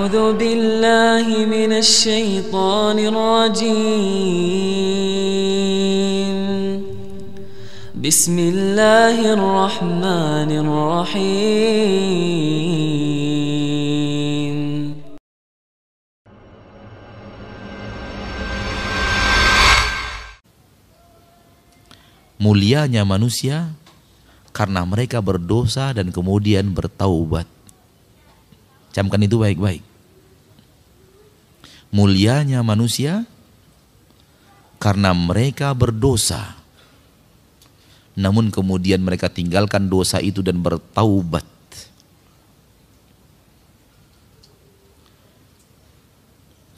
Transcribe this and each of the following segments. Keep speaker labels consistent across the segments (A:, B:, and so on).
A: أعوذ بالله من الشيطان الرجيم بسم الله الرحمن الرحيم.
B: Mulianya manusia karena mereka berdosa dan kemudian bertaubat. Camkan itu baik-baik. Mulianya manusia karena mereka berdosa, namun kemudian mereka tinggalkan dosa itu dan bertaubat.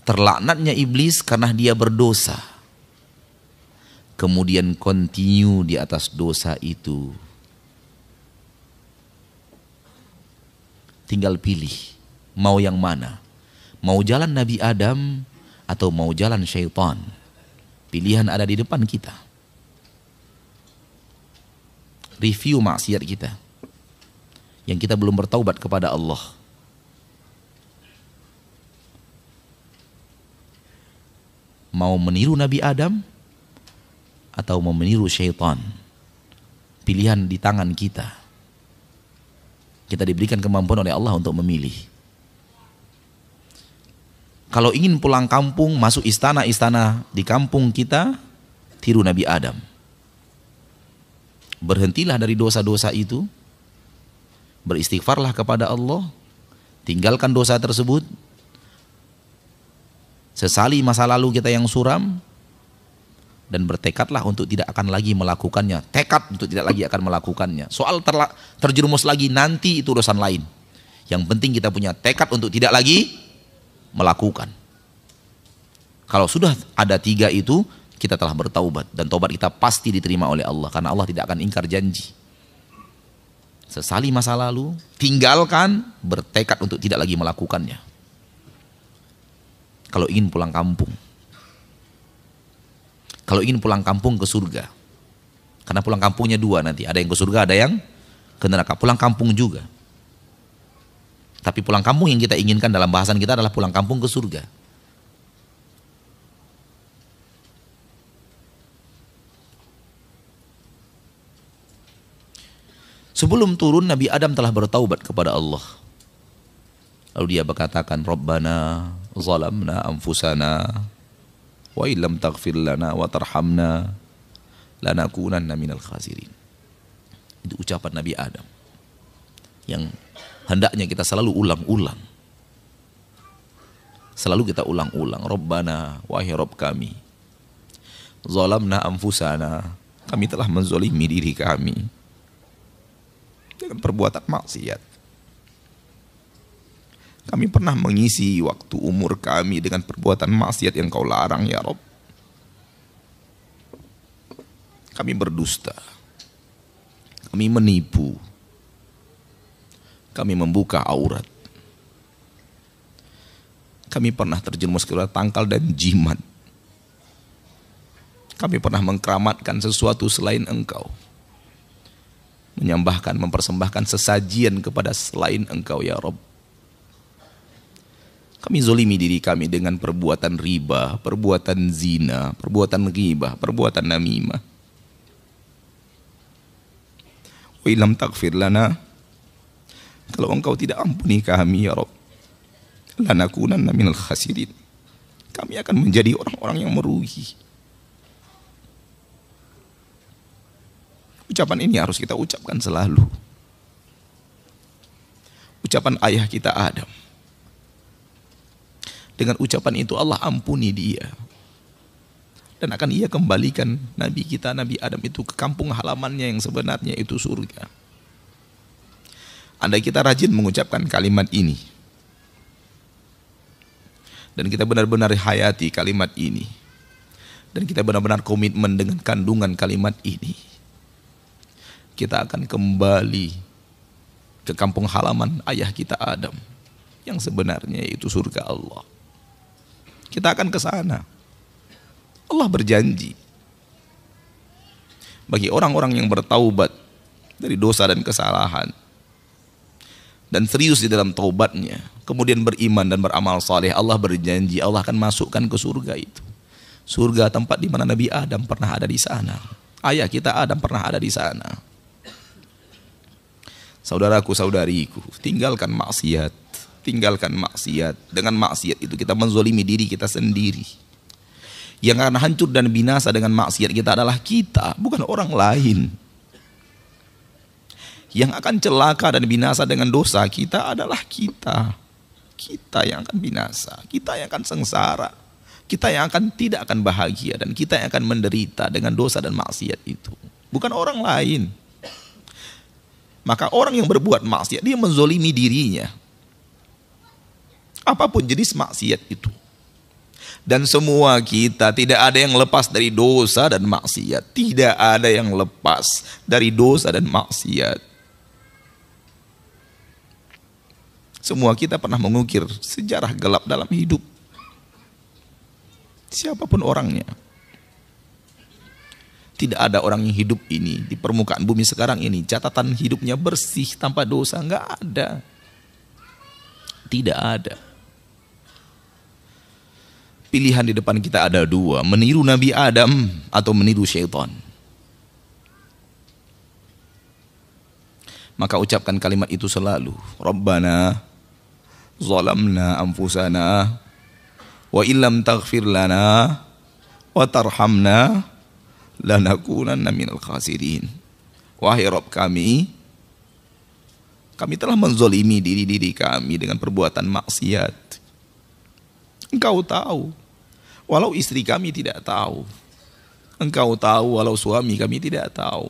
B: Terlaknatnya iblis karena dia berdosa, kemudian continue di atas dosa itu. Tinggal pilih mau yang mana, mau jalan Nabi Adam atau mau jalan syaitan. Pilihan ada di depan kita. Review maksiat kita yang kita belum bertaubat kepada Allah. Mau meniru Nabi Adam atau mau meniru syaitan? Pilihan di tangan kita. Kita diberikan kemampuan oleh Allah untuk memilih. Kalau ingin pulang kampung, masuk istana-istana di kampung kita, tiru Nabi Adam. Berhentilah dari dosa-dosa itu, beristighfarlah kepada Allah, tinggalkan dosa tersebut, sesali masa lalu kita yang suram, dan bertekadlah untuk tidak akan lagi melakukannya. Tekad untuk tidak lagi akan melakukannya. Soal terjerumus lagi nanti itu urusan lain. Yang penting kita punya tekad untuk tidak lagi melakukan. Kalau sudah ada 3 itu, kita telah bertaubat, dan taubat kita pasti diterima oleh Allah, karena Allah tidak akan ingkar janji. Sesali masa lalu, tinggalkan, bertekad untuk tidak lagi melakukannya. Kalau ingin pulang kampung, kalau ingin pulang kampung ke surga, karena pulang kampungnya 2 nanti, ada yang ke surga, ada yang ke neraka. Pulang kampung juga. Tapi pulang kampung yang kita inginkan dalam bahasan kita adalah pulang kampung ke surga. Sebelum turun, Nabi Adam telah bertaubat kepada Allah. Lalu dia berkatakan, Rabbana zalamna anfusana wa illam taghfir lana wa tarhamna lanakunanna minal khasirin. Itu ucapan Nabi Adam yang hendaknya kita selalu ulang-ulang. Selalu kita ulang-ulang. Rabbana, wahai Rabb kami, zalamna anfusana, kami telah menzalimi diri kami dengan perbuatan maksiat. Kami pernah mengisi waktu umur kami dengan perbuatan maksiat yang Kau larang ya Rabb. Kami berdusta, kami menipu, kami membuka aurat, kami pernah terjerumus ke tangkal dan jimat, kami pernah mengkeramatkan sesuatu selain Engkau, menyembahkan, mempersembahkan sesajian kepada selain Engkau ya Rabb. Kami zolimi diri kami dengan perbuatan riba, perbuatan zina, perbuatan ghibah, perbuatan namimah. Wa illam taghfir lana, kalau Engkau tidak ampuni kami ya Rabb, lanakunanna minal khasirin, kami akan menjadi orang-orang yang merugi. Ucapan ini harus kita ucapkan selalu. Ucapan ayah kita Adam. Dengan ucapan itu Allah ampuni dia, dan akan Ia kembalikan Nabi kita, Nabi Adam itu ke kampung halamannya yang sebenarnya itu surga. Andai kita rajin mengucapkan kalimat ini, dan kita benar-benar hayati kalimat ini, dan kita benar-benar komitmen dengan kandungan kalimat ini, kita akan kembali ke kampung halaman ayah kita Adam yang sebenarnya itu surga Allah. Kita akan ke sana. Allah berjanji bagi orang-orang yang bertaubat dari dosa dan kesalahan, dan serius di dalam taubatnya, kemudian beriman dan beramal saleh, Allah berjanji Allah akan masukkan ke surga itu. Surga tempat di mana Nabi Adam pernah ada di sana. Ayah kita Adam pernah ada di sana. Saudaraku, saudariku, tinggalkan maksiat. Tinggalkan maksiat. Dengan maksiat itu kita menzolimi diri kita sendiri. Yang akan hancur dan binasa dengan maksiat kita adalah kita, bukan orang lain. Yang akan celaka dan binasa dengan dosa kita adalah kita. Kita yang akan binasa, kita yang akan sengsara, kita yang akan tidak akan bahagia, dan kita yang akan menderita dengan dosa dan maksiat itu, bukan orang lain. Maka orang yang berbuat maksiat, dia menzolimi dirinya, apapun jenis maksiat itu. Dan semua kita, tidak ada yang lepas dari dosa dan maksiat. Tidak ada yang lepas dari dosa dan maksiat. Semua kita pernah mengukir sejarah gelap dalam hidup. Siapapun orangnya. Tidak ada orang yang hidup ini di permukaan bumi sekarang ini catatan hidupnya bersih tanpa dosa. Enggak ada. Tidak ada. Pilihan di depan kita ada dua, meniru Nabi Adam atau meniru syaitan. Maka ucapkan kalimat itu selalu. Rabbana zalamna anfusana wa illam taghfir lana wa tarhamna lanakunanna minal khasirin. Wahai Rabb kami telah menzolimi diri-diri kami dengan perbuatan maksiat. Engkau tahu, walau istri kami tidak tahu. Engkau tahu walau suami kami tidak tahu.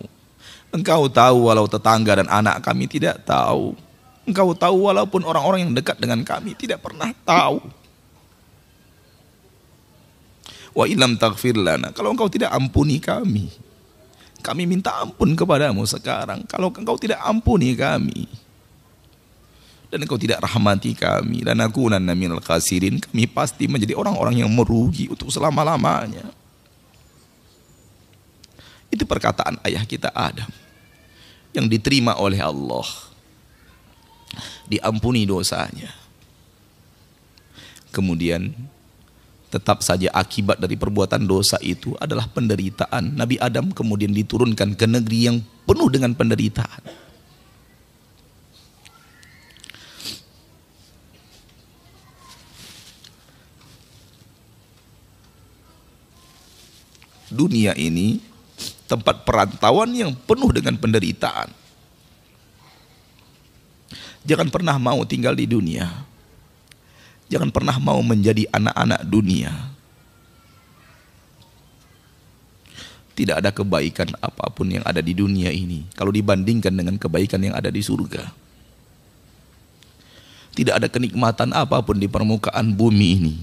B: Engkau tahu walau tetangga dan anak kami tidak tahu. Engkau tahu walaupun orang-orang yang dekat dengan kami tidak pernah tahu. Wa illam taghfir lana, kalau engkau tidak ampuni kami minta ampun kepadamu sekarang. Kalau engkau tidak ampuni kami dan engkau tidak rahmati kami, lanakunanna minal khasirin, kami pasti menjadi orang-orang yang merugi untuk selama-lamanya. Itu perkataan ayah kita Adam yang diterima oleh Allah, diampuni dosanya. Kemudian tetap saja akibat dari perbuatan dosa itu adalah penderitaan. Nabi Adam kemudian diturunkan ke negeri yang penuh dengan penderitaan. Dunia ini tempat perantauan yang penuh dengan penderitaan. Jangan pernah mau tinggal di dunia. Jangan pernah mau menjadi anak-anak dunia. Tidak ada kebaikan apapun yang ada di dunia ini kalau dibandingkan dengan kebaikan yang ada di surga. Tidak ada kenikmatan apapun di permukaan bumi ini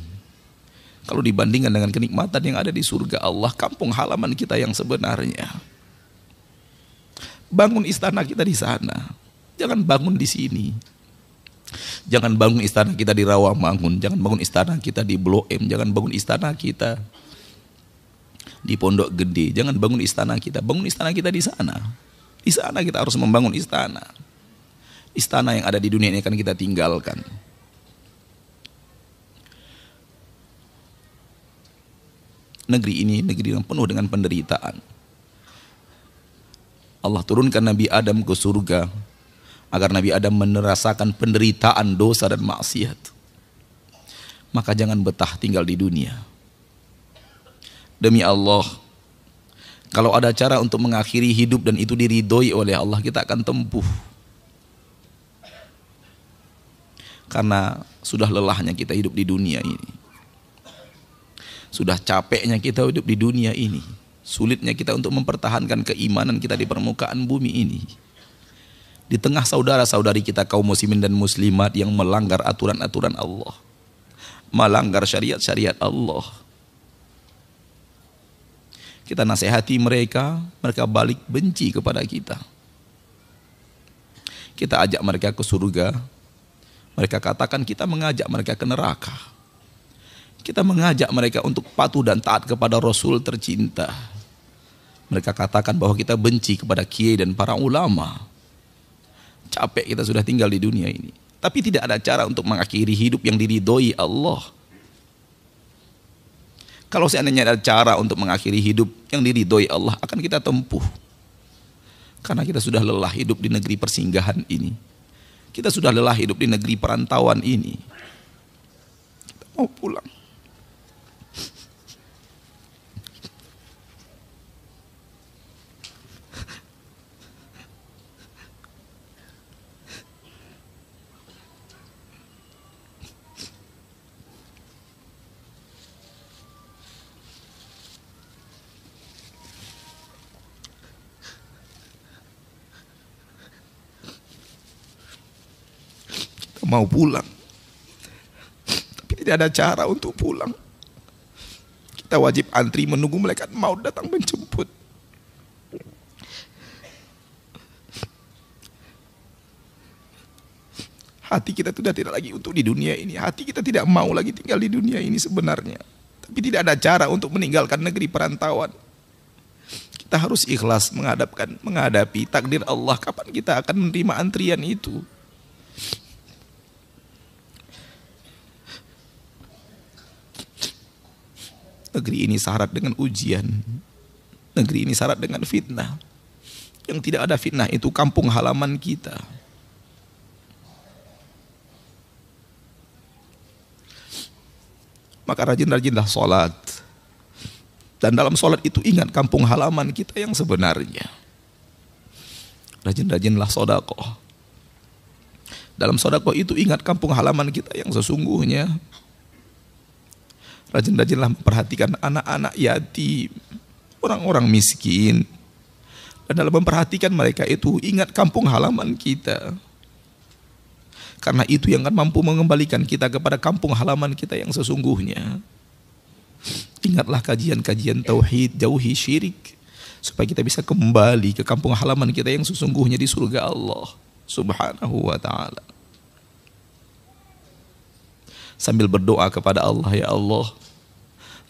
B: kalau dibandingkan dengan kenikmatan yang ada di surga Allah, kampung halaman kita yang sebenarnya. Bangun istana kita di sana, jangan bangun di sini. Jangan bangun istana kita di Rawamangun, jangan bangun istana kita di Blok M, jangan bangun istana kita di Pondok Gede, jangan bangun istana kita. Bangun istana kita di sana. Di sana kita harus membangun istana. Istana yang ada di dunia ini akan kita tinggalkan. Negeri ini negeri yang penuh dengan penderitaan. Allah turunkan Nabi Adam ke surga agar Nabi Adam merasakan penderitaan dosa dan maksiat. Maka jangan betah tinggal di dunia. Demi Allah, kalau ada cara untuk mengakhiri hidup dan itu diridhoi oleh Allah, kita akan tempuh. Karena sudah lelahnya kita hidup di dunia ini. Sudah capeknya kita hidup di dunia ini. Sulitnya kita untuk mempertahankan keimanan kita di permukaan bumi ini. Di tengah saudara-saudari kita kaum muslimin dan muslimat yang melanggar aturan-aturan Allah, melanggar syariat-syariat Allah. Kita nasihati mereka, mereka balik benci kepada kita. Kita ajak mereka ke surga, mereka katakan kita mengajak mereka ke neraka. Kita mengajak mereka untuk patuh dan taat kepada Rasul tercinta. Mereka katakan bahwa kita benci kepada kiai dan para ulama. Capek kita sudah tinggal di dunia ini. Tapi tidak ada cara untuk mengakhiri hidup yang diridhoi Allah. Kalau seandainya ada cara untuk mengakhiri hidup yang diridhoi Allah, akan kita tempuh. Karena kita sudah lelah hidup di negeri persinggahan ini. Kita sudah lelah hidup di negeri perantauan ini. Kita mau pulang. Mau pulang, tapi tidak ada cara untuk pulang. Kita wajib antri menunggu malaikat maut datang menjemput. Hati kita sudah tidak lagi untuk di dunia ini. Hati kita tidak mau lagi tinggal di dunia ini sebenarnya. Tapi tidak ada cara untuk meninggalkan negeri perantauan. Kita harus ikhlas menghadapi takdir Allah, kapan kita akan menerima antrian itu. Negeri ini syarat dengan ujian. Negeri ini syarat dengan fitnah. Yang tidak ada fitnah itu kampung halaman kita. Maka rajin-rajinlah sholat. Dan dalam sholat itu ingat kampung halaman kita yang sebenarnya. Rajin-rajinlah sedekah. Dalam sedekah itu ingat kampung halaman kita yang sesungguhnya. Rajin-rajinlah memperhatikan anak-anak yatim, orang-orang miskin. Dan dalam memperhatikan mereka itu, ingat kampung halaman kita. Karena itu yang akan mampu mengembalikan kita kepada kampung halaman kita yang sesungguhnya. Ingatlah kajian-kajian tauhid, jauhi syirik. Supaya kita bisa kembali ke kampung halaman kita yang sesungguhnya di surga Allah Subhanahu wa ta'ala. Sambil berdoa kepada Allah, ya Allah,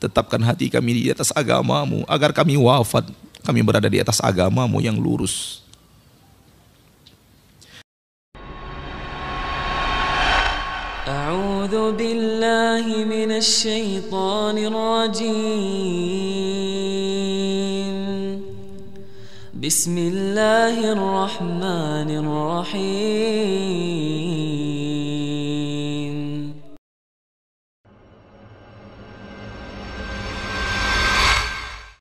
B: tetapkan hati kami di atas agamamu, agar kami wafat, kami berada di atas agamamu yang lurus.
A: A'udzu billahi minasy syaithanir rajim. Bismillahirrahmanirrahim.